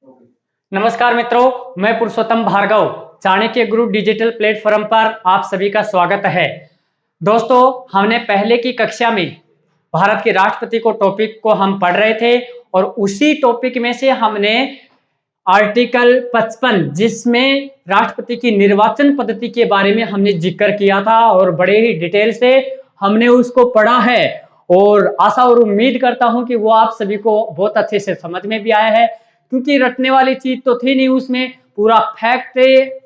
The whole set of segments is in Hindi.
नमस्कार मित्रों, मैं पुरुषोत्तम भार्गव चाणक्य गुरु डिजिटल प्लेटफॉर्म पर आप सभी का स्वागत है। दोस्तों, हमने पहले की कक्षा में भारत के राष्ट्रपति को टॉपिक को हम पढ़ रहे थे और उसी टॉपिक में से हमने आर्टिकल 55 जिसमें राष्ट्रपति की निर्वाचन पद्धति के बारे में हमने जिक्र किया था और बड़े ही डिटेल से हमने उसको पढ़ा है और आशा और उम्मीद करता हूं कि वो आप सभी को बहुत अच्छे से समझ में भी आया है, क्योंकि रटने वाली चीज तो थी नहीं, उसमें पूरा फैक्ट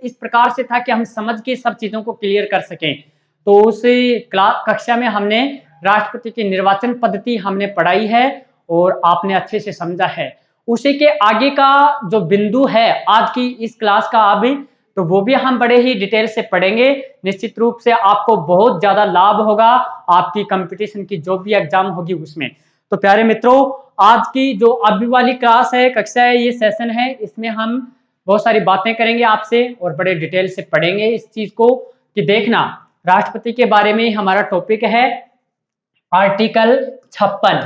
इस प्रकार से था कि हम समझ के सब चीजों को क्लियर कर सकें। तो उस कक्षा में हमने राष्ट्रपति की निर्वाचन पद्धति हमने पढ़ाई है और आपने अच्छे से समझा है। उसी के आगे का जो बिंदु है आज की इस क्लास का अभी, तो वो भी हम बड़े ही डिटेल से पढ़ेंगे। निश्चित रूप से आपको बहुत ज्यादा लाभ होगा आपकी कंपटीशन की जो भी एग्जाम होगी उसमें। तो प्यारे मित्रों, आज की जो अभी वाली क्लास है, कक्षा है, ये सेशन है, इसमें हम बहुत सारी बातें करेंगे आपसे और बड़े डिटेल से पढ़ेंगे इस चीज को कि देखना राष्ट्रपति के बारे में हमारा टॉपिक है आर्टिकल 56।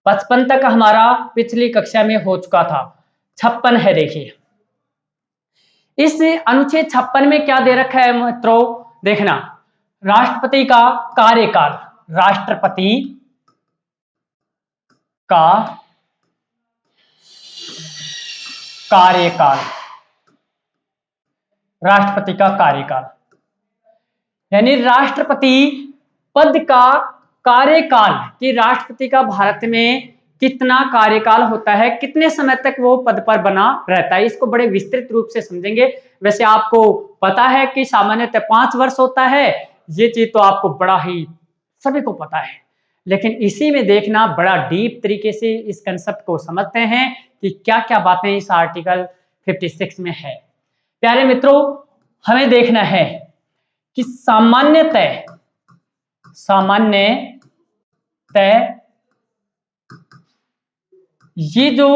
55 तक हमारा पिछली कक्षा में हो चुका था, 56 है। देखिए इस अनुच्छेद 56 में क्या दे रखा है मित्रों, देखना राष्ट्रपति का कार्यकाल, राष्ट्रपति का कार्यकाल, राष्ट्रपति का कार्यकाल यानी राष्ट्रपति पद का कार्यकाल कि राष्ट्रपति का भारत में कितना कार्यकाल होता है, कितने समय तक वो पद पर बना रहता है, इसको बड़े विस्तृत रूप से समझेंगे। वैसे आपको पता है कि सामान्यतः 5 वर्ष होता है, ये चीज तो आपको बड़ा ही सभी को पता है, लेकिन इसी में देखना बड़ा डीप तरीके से इस कंसेप्ट को समझते हैं कि क्या क्या बातें इस आर्टिकल 56 में है। प्यारे मित्रों, हमें देखना है कि सामान्यतः ये जो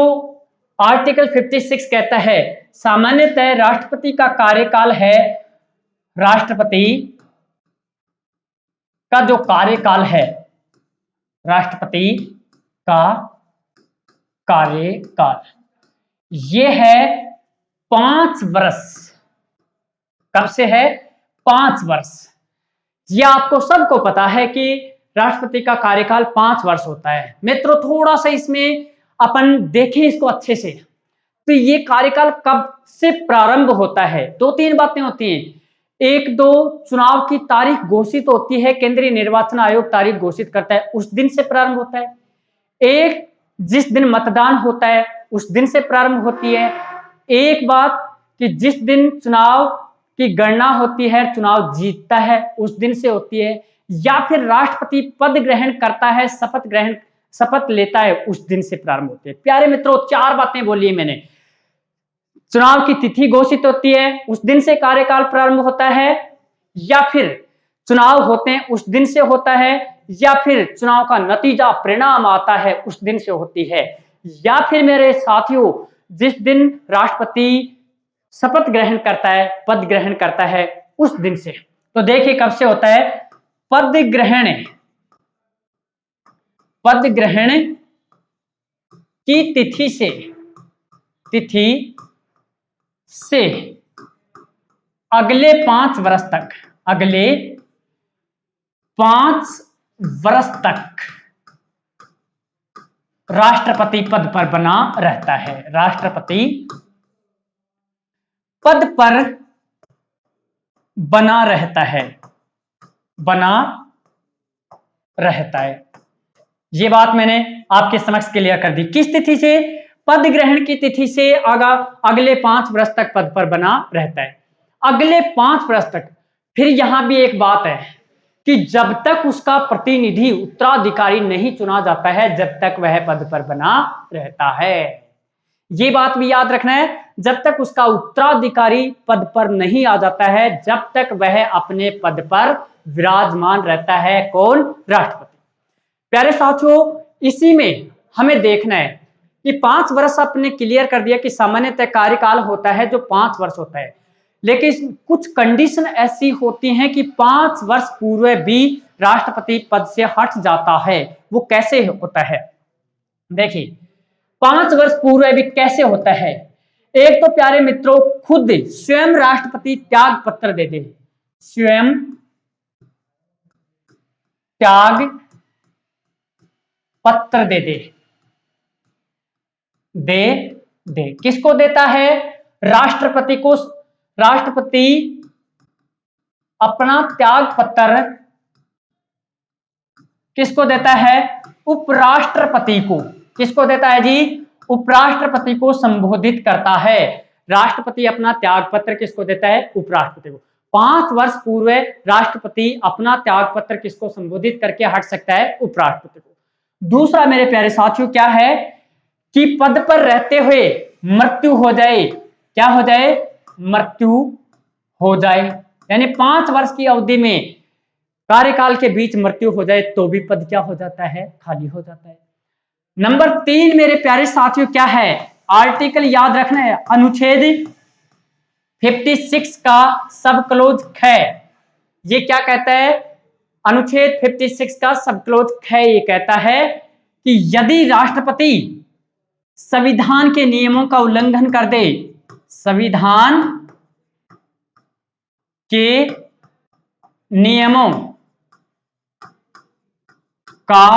आर्टिकल 56 कहता है, सामान्यतः राष्ट्रपति का कार्यकाल है, राष्ट्रपति का जो कार्यकाल है, राष्ट्रपति का कार्यकाल ये है 5 वर्ष। कब से है? 5 वर्ष। ये आपको सबको पता है कि राष्ट्रपति का कार्यकाल 5 वर्ष होता है। मित्रों, थोड़ा सा इसमें अपन देखें इसको अच्छे से, तो ये कार्यकाल कब से प्रारंभ होता है? 2-3 बातें होती हैं। 1-2 चुनाव की तारीख घोषित होती है, केंद्रीय निर्वाचन आयोग तारीख घोषित करता है, उस दिन से प्रारंभ होता है। एक जिस दिन मतदान होता है उस दिन से प्रारंभ होती है। एक बात कि जिस दिन चुनाव की गणना होती है, चुनाव जीतता है, उस दिन से होती है, या फिर राष्ट्रपति पद ग्रहण करता है, शपथ लेता है, उस दिन से प्रारंभ होती है। प्यारे मित्रों, 4 बातें बोली मैंने। चुनाव की तिथि घोषित होती है, उस दिन से कार्यकाल प्रारंभ होता है, या फिर चुनाव होते हैं उस दिन से होता है, या फिर चुनाव का नतीजा परिणाम आता है उस दिन से होती है, या फिर मेरे साथियों जिस दिन राष्ट्रपति शपथ ग्रहण करता है, पद ग्रहण करता है, उस दिन से। तो देखिए कब से होता है पद ग्रहण की तिथि से अगले 5 वर्ष तक, अगले 5 वर्ष तक राष्ट्रपति पद पर बना रहता है। राष्ट्रपति पद पर बना रहता है। ये बात मैंने आपके समक्ष क्लियर कर दी। किस तिथि से? पद ग्रहण की तिथि से अगले 5 वर्ष तक पद पर बना रहता है, अगले 5 वर्ष तक। फिर यहां भी एक बात है कि जब तक उसका प्रतिनिधि उत्तराधिकारी नहीं चुना जाता है, जब तक वह पद पर बना रहता है। ये बात भी याद रखना है, जब तक उसका उत्तराधिकारी पद पर नहीं आ जाता है, जब तक वह अपने पद पर विराजमान रहता है। कौन? राष्ट्रपति। प्यारे साथियों, इसी में हमें देखना है कि 5 वर्ष आपने क्लियर कर दिया कि सामान्यतः कार्यकाल होता है जो 5 वर्ष होता है, लेकिन कुछ कंडीशन ऐसी होती हैं कि 5 वर्ष पूर्व भी राष्ट्रपति पद से हट जाता है। वो कैसे होता है? देखिए, 5 वर्ष पूर्व भी कैसे होता है? एक तो प्यारे मित्रों खुद स्वयं राष्ट्रपति त्याग पत्र दे दे, स्वयं त्याग पत्र दे दे, दे किसको देता है? राष्ट्रपति को। राष्ट्रपति अपना त्याग पत्र किसको देता है? उपराष्ट्रपति को। किसको देता है जी? उपराष्ट्रपति को संबोधित करता है। राष्ट्रपति अपना त्याग पत्र किसको देता है? उपराष्ट्रपति को। 5 वर्ष पूर्व राष्ट्रपति अपना त्याग पत्र किसको संबोधित करके हट सकता है? उपराष्ट्रपति को। दूसरा मेरे प्यारे साथियों क्या है कि पद पर रहते हुए मृत्यु हो जाए। क्या हो जाए? मृत्यु हो जाए, यानी 5 वर्ष की अवधि में कार्यकाल के बीच मृत्यु हो जाए तो भी पद क्या हो जाता है? खाली हो जाता है। नंबर 3 मेरे प्यारे साथियों क्या है? आर्टिकल याद रखना है, अनुच्छेद 56 का सब क्लोज ख। ये क्या कहता है? अनुच्छेद 56 का सब क्लोज ख ये कहता है कि यदि राष्ट्रपति संविधान के नियमों का उल्लंघन कर दे, संविधान के नियमों का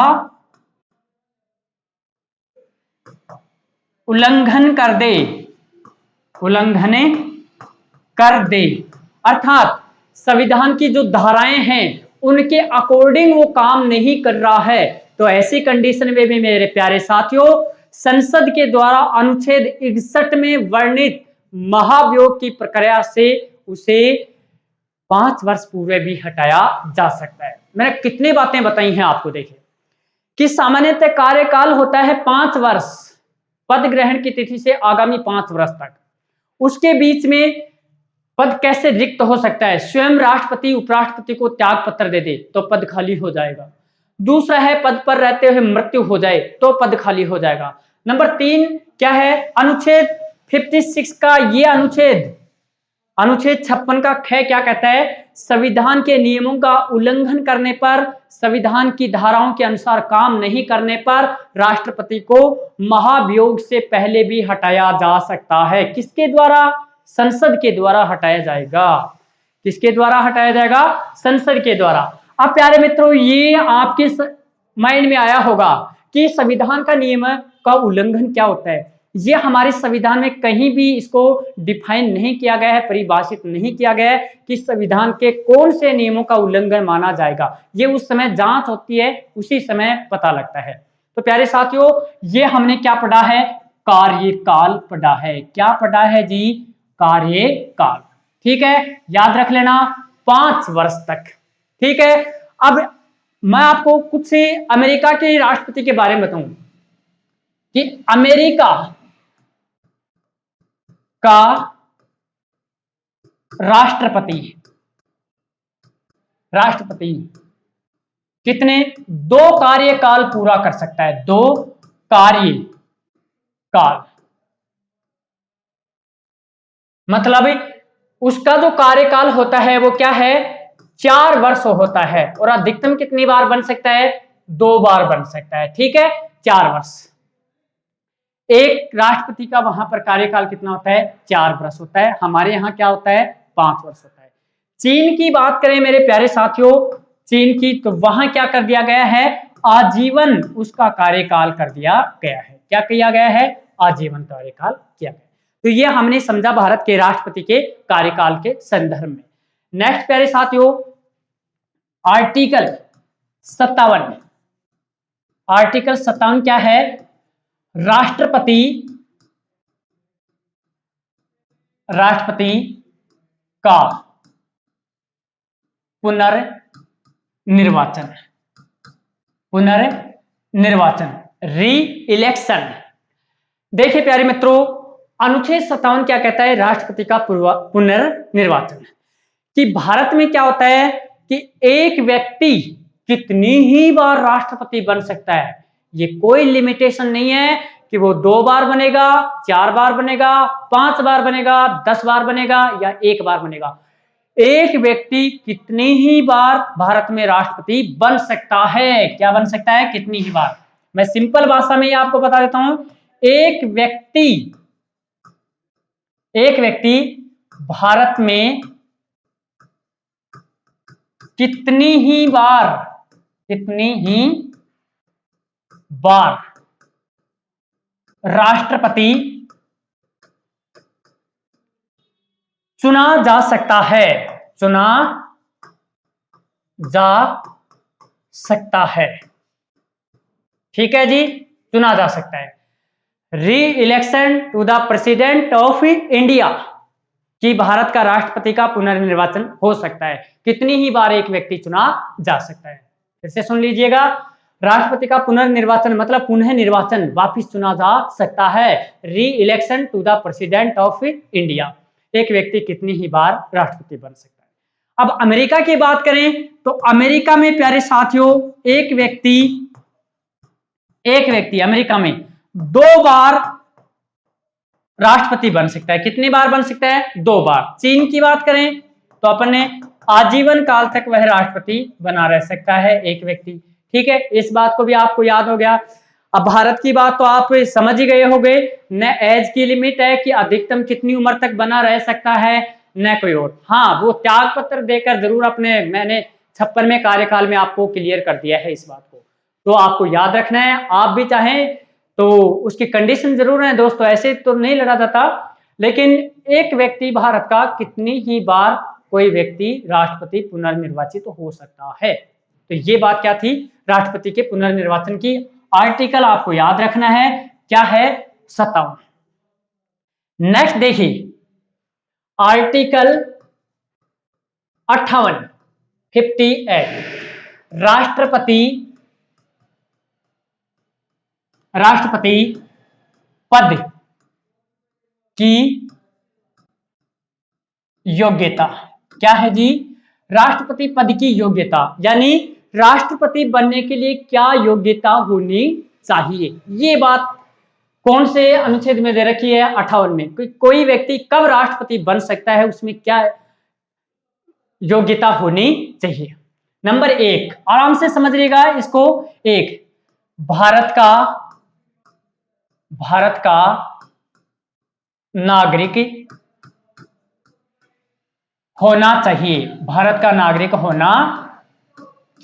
उल्लंघन कर दे, उल्लंघन कर दे, अर्थात संविधान की जो धाराएं हैं उनके अकॉर्डिंग वो काम नहीं कर रहा है, तो ऐसी कंडीशन में भी मेरे प्यारे साथियों संसद के द्वारा अनुच्छेद 61 में वर्णित महाभियोग की प्रक्रिया से उसे 5 वर्ष पूर्व भी हटाया जा सकता है। मैंने कितनी बातें बताई हैं आपको। देखिए कि सामान्यतः कार्यकाल होता है 5 वर्ष, पद ग्रहण की तिथि से आगामी 5 वर्ष तक। उसके बीच में पद कैसे रिक्त हो सकता है? स्वयं राष्ट्रपति उपराष्ट्रपति को त्याग पत्र दे दे तो पद खाली हो जाएगा। दूसरा है पद पर रहते हुए मृत्यु हो जाए तो पद खाली हो जाएगा। नंबर 3 क्या है? अनुच्छेद 56 का ये अनुच्छेद 56 का ख क्या कहता है? संविधान के नियमों का उल्लंघन करने पर, संविधान की धाराओं के अनुसार काम नहीं करने पर राष्ट्रपति को महाभियोग से पहले भी हटाया जा सकता है। किसके द्वारा? संसद के द्वारा हटाया जाएगा। किसके द्वारा हटाया जाएगा? संसद के द्वारा। अब प्यारे मित्रों ये आपके माइंड में आया होगा कि संविधान का नियम का उल्लंघन क्या होता है। ये हमारे संविधान में कहीं भी इसको डिफाइन नहीं किया गया है, परिभाषित नहीं किया गया है कि संविधान के कौन से नियमों का उल्लंघन माना जाएगा। ये उस समय जांच होती है, उसी समय पता लगता है। तो प्यारे साथियों ये हमने क्या पढ़ा है? कार्यकाल पढ़ा है। क्या पढ़ा है जी? कार्यकाल। ठीक है, याद रख लेना 5 वर्ष तक। ठीक है, अब मैं आपको कुछ से अमेरिका के राष्ट्रपति के बारे में बताऊं कि अमेरिका का राष्ट्रपति कितने 2 कार्यकाल पूरा कर सकता है? 2 कार्यकाल मतलब उसका जो कार्यकाल होता है वो क्या है? 4 वर्ष होता है और अधिकतम कितनी बार बन सकता है? 2 बार बन सकता है। ठीक है, 4 वर्ष। एक राष्ट्रपति का वहां पर कार्यकाल कितना होता है? 4 वर्ष होता है। हमारे यहाँ क्या होता है? 5 वर्ष होता है। चीन की बात करें मेरे प्यारे साथियों, चीन की, तो वहां क्या कर दिया गया है? आजीवन उसका कार्यकाल कर दिया गया है। क्या किया गया है? आजीवन कार्यकाल किया गया। तो ये हमने समझा भारत के राष्ट्रपति के कार्यकाल के संदर्भ में। नेक्स्ट प्यारे साथियों आर्टिकल 57। आर्टिकल 57 क्या है? राष्ट्रपति का पुनर्निर्वाचन री इलेक्शन। देखिए प्यारे मित्रों अनुच्छेद 57 क्या कहता है? राष्ट्रपति का पुनर्निर्वाचन। कि भारत में क्या होता है कि एक व्यक्ति कितनी ही बार राष्ट्रपति बन सकता है। ये कोई लिमिटेशन नहीं है कि वो 2 बार बनेगा, 4 बार बनेगा, 5 बार बनेगा, 10 बार बनेगा या 1 बार बनेगा। एक व्यक्ति कितनी ही बार भारत में राष्ट्रपति बन सकता है। क्या बन सकता है? कितनी ही बार। मैं सिंपल भाषा में आपको बता देता हूं, एक व्यक्ति भारत में कितनी ही बार राष्ट्रपति चुना जा सकता है, ठीक है जी, चुना जा सकता है। Reelection to the president of India, कि भारत का राष्ट्रपति का पुनर्निर्वाचन हो सकता है, कितनी ही बार एक व्यक्ति चुना जा सकता है। फिर से सुन लीजिएगा, राष्ट्रपति का पुनर्निर्वाचन मतलब पुनः निर्वाचन, वापिस चुना जा सकता है। Reelection to the president of India, एक व्यक्ति कितनी ही बार राष्ट्रपति बन सकता है। अब अमेरिका की बात करें तो अमेरिका में प्यारे साथियों एक व्यक्ति अमेरिका में 2 बार राष्ट्रपति बन सकता है। कितनी बार बन सकता है? 2 बार। चीन की बात करें तो अपन ने आजीवन काल तक वह राष्ट्रपति बना रह सकता है एक व्यक्ति, ठीक है, इस बात को भी आपको याद हो गया। अब भारत की बात तो आप समझ ही गए होंगे, न एज की लिमिट है कि अधिकतम कितनी उम्र तक बना रह सकता है, न कोई और। हाँ, वो त्याग पत्र देकर जरूर मैंने 56वें कार्यकाल में आपको क्लियर कर दिया है इस बात को, तो आपको याद रखना है। आप भी चाहें तो उसकी कंडीशन जरूर है दोस्तों, ऐसे तो नहीं लड़ा जाता, लेकिन एक व्यक्ति भारत का कितनी ही बार कोई व्यक्ति राष्ट्रपति पुनर्निर्वाचित हो सकता है। तो ये बात क्या थी राष्ट्रपति के पुनर्निर्वाचन की। आर्टिकल आपको याद रखना है, क्या है? 57। नेक्स्ट देखिए आर्टिकल 58 राष्ट्रपति पद की योग्यता। क्या है जी? राष्ट्रपति पद की योग्यता, यानी राष्ट्रपति बनने के लिए क्या योग्यता होनी चाहिए। ये बात कौन से अनुच्छेद में दे रखी है? 58 में। कोई व्यक्ति कब राष्ट्रपति बन सकता है, उसमें क्या योग्यता होनी चाहिए। नंबर 1, आराम से समझिएगा इसको। 1, भारत का नागरिक होना चाहिए, भारत का नागरिक होना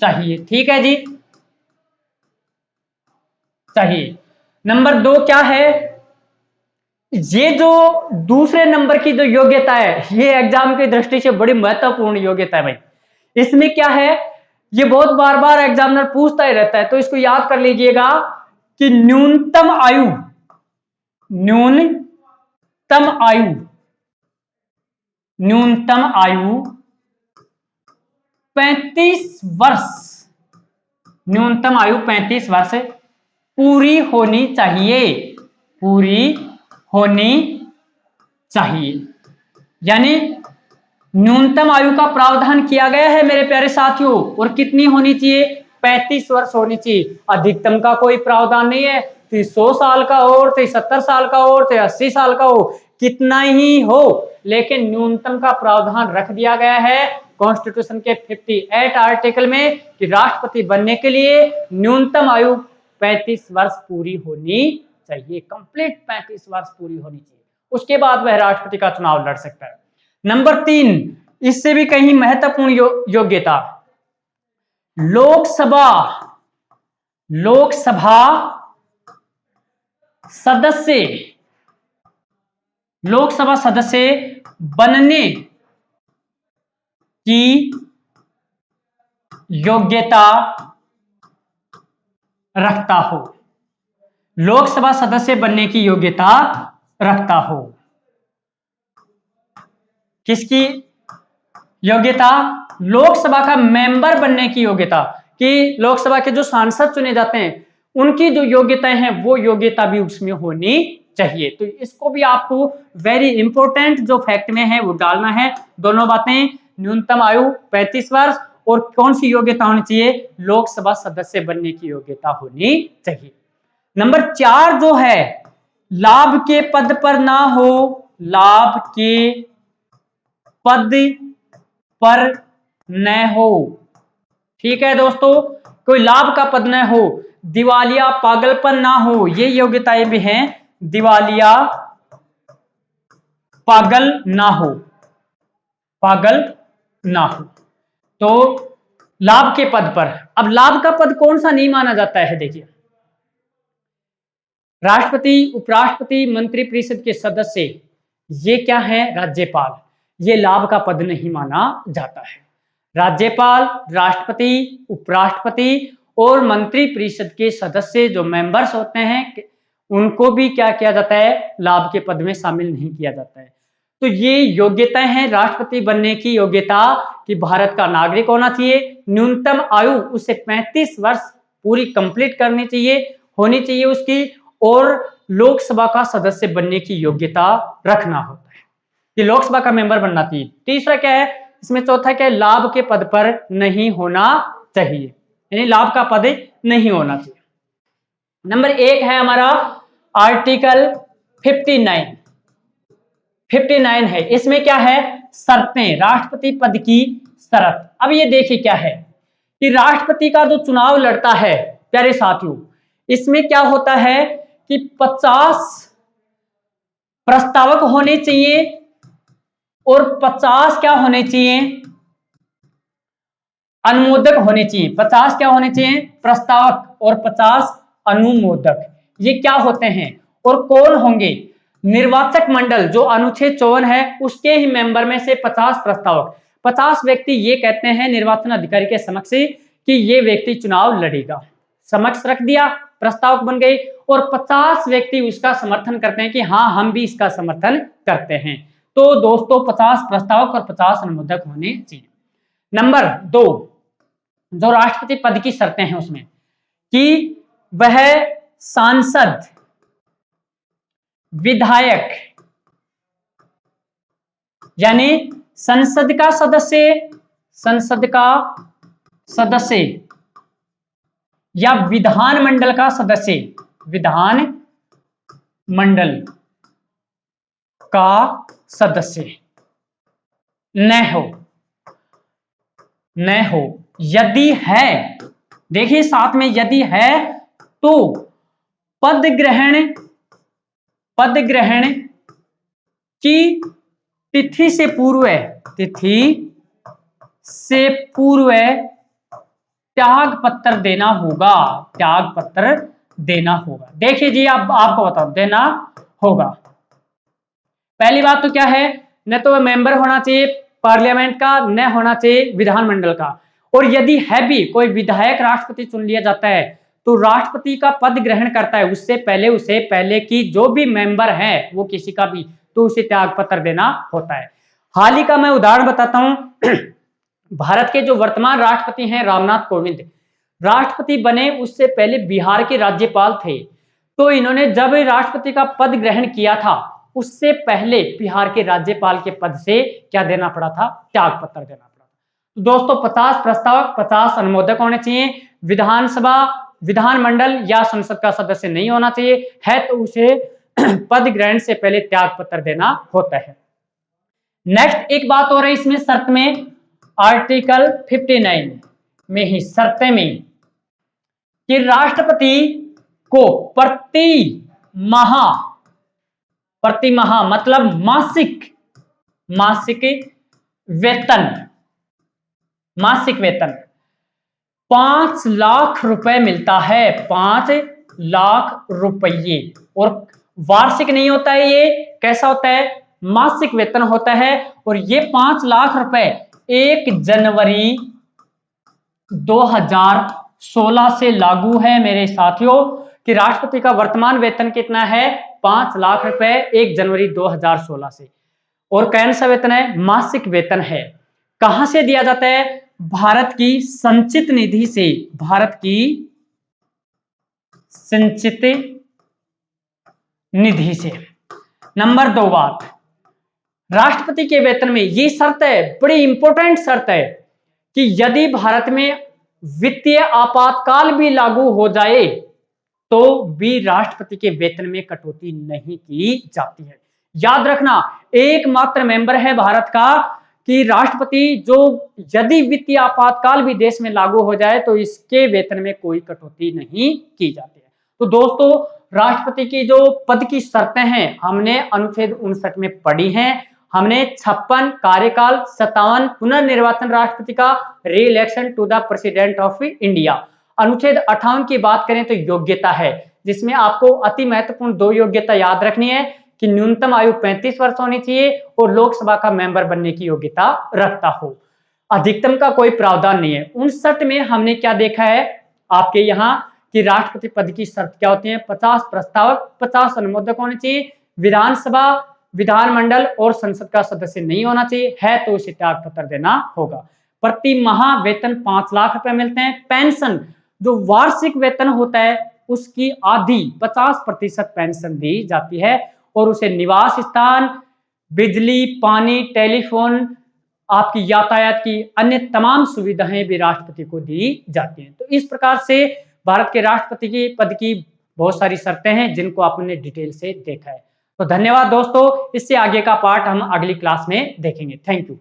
चाहिए, ठीक है जी, चाहिए। नंबर 2 क्या है? ये जो दूसरे नंबर की जो योग्यता है, ये एग्जाम की दृष्टि से बड़ी महत्वपूर्ण योग्यता है भाई। इसमें क्या है, ये बहुत बार बार एग्जामिनर पूछता ही रहता है, तो इसको याद कर लीजिएगा कि न्यूनतम आयु 35 वर्ष, न्यूनतम आयु 35 वर्ष पूरी होनी चाहिए, यानी न्यूनतम आयु का प्रावधान किया गया है मेरे प्यारे साथियों। और कितनी होनी चाहिए? 35 वर्ष होनी चाहिए। अधिकतम का कोई प्रावधान नहीं है, 100 साल का हो, 70 साल का हो, 80 साल का हो, कितना ही हो, लेकिन न्यूनतम का प्रावधान रख दिया गया है कॉन्स्टिट्यूशन के 58 आर्टिकल में कि राष्ट्रपति बनने के लिए न्यूनतम आयु 35 वर्ष पूरी होनी चाहिए, कंप्लीट 35 वर्ष पूरी होनी चाहिए, उसके बाद वह राष्ट्रपति का चुनाव लड़ सकता है। नंबर 3, इससे भी कहीं महत्वपूर्ण योग्यता, लोकसभा सदस्य बनने की योग्यता रखता हो, लोकसभा सदस्य बनने की योग्यता रखता हो। किसकी योग्यता? लोकसभा का मेंबर बनने की योग्यता, कि लोकसभा के जो सांसद चुने जाते हैं उनकी जो योग्यताएं हैं वो योग्यता भी उसमें होनी चाहिए। तो इसको भी आपको वेरी इंपॉर्टेंट जो फैक्ट में है वो डालना है, दोनों बातें, न्यूनतम आयु 35 वर्ष और कौन सी योग्यता होनी चाहिए? लोकसभा सदस्य बनने की योग्यता होनी चाहिए। नंबर 4 जो है, लाभ के पद पर ना हो, लाभ के पद पर न हो, ठीक है दोस्तों, कोई लाभ का पद न हो, दिवालिया पागलपन ना हो, ये योग्यताएं भी हैं दिवालिया पागल ना हो, पागल ना हो। तो लाभ के पद पर, अब लाभ का पद कौन सा नहीं माना जाता है, देखिए राष्ट्रपति, उपराष्ट्रपति, मंत्रिपरिषद के सदस्य, ये क्या है, राज्यपाल, ये लाभ का पद नहीं माना जाता है। राज्यपाल, राष्ट्रपति, उपराष्ट्रपति और मंत्रिपरिषद के सदस्य जो मेंबर्स होते हैं, उनको भी क्या किया जाता है, लाभ के पद में शामिल नहीं किया जाता है। तो ये योग्यताएं हैं राष्ट्रपति बनने की योग्यता, कि भारत का नागरिक होना चाहिए, न्यूनतम आयु उसे 35 वर्ष पूरी कंप्लीट करनी चाहिए, होनी चाहिए उसकी, और लोकसभा का सदस्य बनने की योग्यता रखना होता है, कि लोकसभा का मेंबर बनना चाहिए। तीसरा क्या है इसमें, चौथा क्या है, लाभ के पद पर नहीं होना चाहिए, यानी लाभ का पद नहीं होना चाहिए। नंबर 1 है हमारा आर्टिकल 59 है। इसमें क्या है, शर्तें, राष्ट्रपति पद की शर्त। अब ये देखिए क्या है कि राष्ट्रपति का जो चुनाव लड़ता है प्यारे साथियों, इसमें क्या होता है कि 50 प्रस्तावक होने चाहिए और 50 क्या होने चाहिए, अनुमोदक होने चाहिए। 50 क्या होने चाहिए, प्रस्तावक, और 50 अनुमोदक। ये क्या होते हैं और कौन होंगे, निर्वाचक मंडल जो अनुच्छेद 54 है उसके ही मेंबर में से 50 प्रस्तावक, 50 व्यक्ति ये कहते हैं निर्वाचन अधिकारी के समक्ष कि ये व्यक्ति चुनाव लड़ेगा, समक्ष रख दिया, प्रस्तावक बन गए, और 50 व्यक्ति उसका समर्थन करते हैं कि हाँ हम भी इसका समर्थन करते हैं। तो दोस्तों 50 प्रस्तावक और 50 अनुमोदक होने चाहिए। नंबर 2 जो राष्ट्रपति पद की शर्तें हैं उसमें, कि वह सांसद, विधायक यानी संसद का सदस्य या विधान मंडल का सदस्य, विधान मंडल का सदस्य न हो। यदि है, देखिए साथ में यदि है तो पद ग्रहण की तिथि से पूर्व त्याग पत्र देना होगा। देखिए जी आपको बताओ, देना होगा। पहली बात तो क्या है, न तो मेंबर होना चाहिए पार्लियामेंट का, न होना चाहिए विधानमंडल का, और यदि है भी कोई विधायक राष्ट्रपति चुन लिया जाता है तो राष्ट्रपति का पद ग्रहण करता है उससे पहले की जो भी मेंबर है वो किसी का भी, तो उसे त्याग पत्र देना होता है। हाल ही का मैं उदाहरण बताता हूं भारत के जो वर्तमान राष्ट्रपति हैं रामनाथ कोविंद, राष्ट्रपति बने उससे पहले बिहार के राज्यपाल थे, तो इन्होंने जब राष्ट्रपति का पद ग्रहण किया था उससे पहले बिहार के राज्यपाल के पद से क्या देना पड़ा था, त्याग पत्र देना पड़ा था। तो दोस्तों 50 प्रस्तावक, 50 अनुमोदक होने चाहिए, विधानसभा, विधानमंडल या संसद का सदस्य नहीं होना चाहिए, है तो उसे पद ग्रहण से पहले त्याग पत्र देना होता है। नेक्स्ट एक बात हो रही इसमें शर्त में, आर्टिकल 59 में ही शर्तें में, कि राष्ट्रपति को प्रति माह मतलब मासिक वेतन 5 लाख रुपए मिलता है, 5 लाख रुपये, और वार्षिक नहीं होता है, ये कैसा होता है, मासिक वेतन होता है। और ये 5 लाख रुपए 1 जनवरी 2016 से लागू है मेरे साथियों, कि राष्ट्रपति का वर्तमान वेतन कितना है, 5 लाख रुपए 1 जनवरी 2016 से। और कौन सा वेतन है, मासिक वेतन है। कहां से दिया जाता है, भारत की संचित निधि से, भारत की संचित निधि से। नंबर 2 बात, राष्ट्रपति के वेतन में ये शर्त है, बड़ी इंपॉर्टेंट शर्त है, कि यदि भारत में वित्तीय आपातकाल भी लागू हो जाए तो भी राष्ट्रपति के वेतन में कटौती नहीं की जाती है। याद रखना, एकमात्र मेंबर है भारत का कि राष्ट्रपति जो यदि वित्तीय आपातकाल भी देश में लागू हो जाए तो इसके वेतन में कोई कटौती नहीं की जाती है। तो दोस्तों राष्ट्रपति की जो पद की शर्तें हैं हमने अनुच्छेद 59 में पढ़ी हैं। हमने 56 कार्यकाल, 57 पुनर्निर्वाचन राष्ट्रपति का, reelection to the president of India. अनुच्छेद 58 की बात करें तो योग्यता है, जिसमें आपको अति महत्वपूर्ण 2 योग्यता याद रखनी है कि न्यूनतम आयु 35 वर्ष होनी चाहिए और लोकसभा का मेंबर बनने की योग्यता रखता हो। अधिकतम का कोई प्रावधान नहीं है। 59 में हमने क्या देखा है आपके यहाँ कि राष्ट्रपति पद की शर्त क्या होती है, 50 प्रस्तावक, 50 अनुमोदक होने चाहिए, विधानसभा, विधानमंडल और संसद का सदस्य नहीं होना चाहिए, है तो उसे त्याग पत्र देना होगा। प्रति माह वेतन 5 लाख रुपए मिलते हैं। पेंशन जो वार्षिक वेतन होता है उसकी आधी 50% पेंशन दी जाती है और उसे निवास स्थान, बिजली, पानी, टेलीफोन, आपकी यातायात की अन्य तमाम सुविधाएं भी राष्ट्रपति को दी जाती हैं। तो इस प्रकार से भारत के राष्ट्रपति की पद की बहुत सारी शर्तें हैं जिनको आपने डिटेल से देखा है। तो धन्यवाद दोस्तों, इससे आगे का पार्ट हम अगली क्लास में देखेंगे। Thank you.